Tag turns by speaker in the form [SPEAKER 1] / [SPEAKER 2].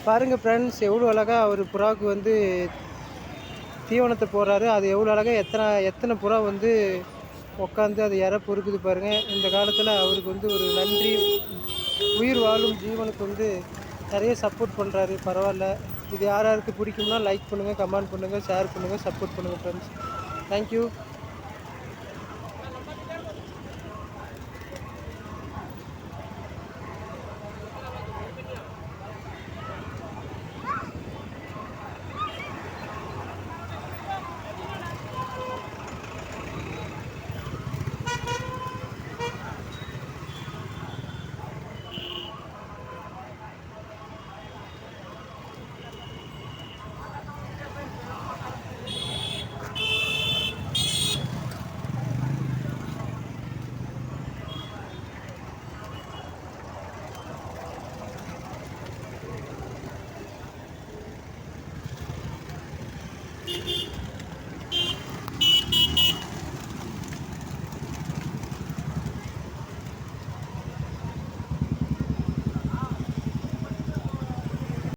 [SPEAKER 1] பாருங்கள் ஃப்ரெண்ட்ஸ், எவ்வளோ அழகாக அவர் புறாவுக்கு வந்து தீவனத்தை போடுறாரு. அது எவ்வளோ அழகாக எத்தனை எத்தனை புறா வந்து உட்காந்து அது பொறுக்குது பாருங்கள். இந்த காலத்தில் அவருக்கு வந்து ஒரு நன்றி. உயிர் வாழும் ஜீவனுக்கு வந்து நிறைய சப்போர்ட் பண்ணுறாரு. பரவாயில்ல. இது யார் யாருக்கு பிடிக்கும்னா லைக் பண்ணுங்கள், கமெண்ட் பண்ணுங்கள், ஷேர் பண்ணுங்கள், சப்போர்ட் பண்ணுங்கள் ஃப்ரெண்ட்ஸ். தேங்க்யூ.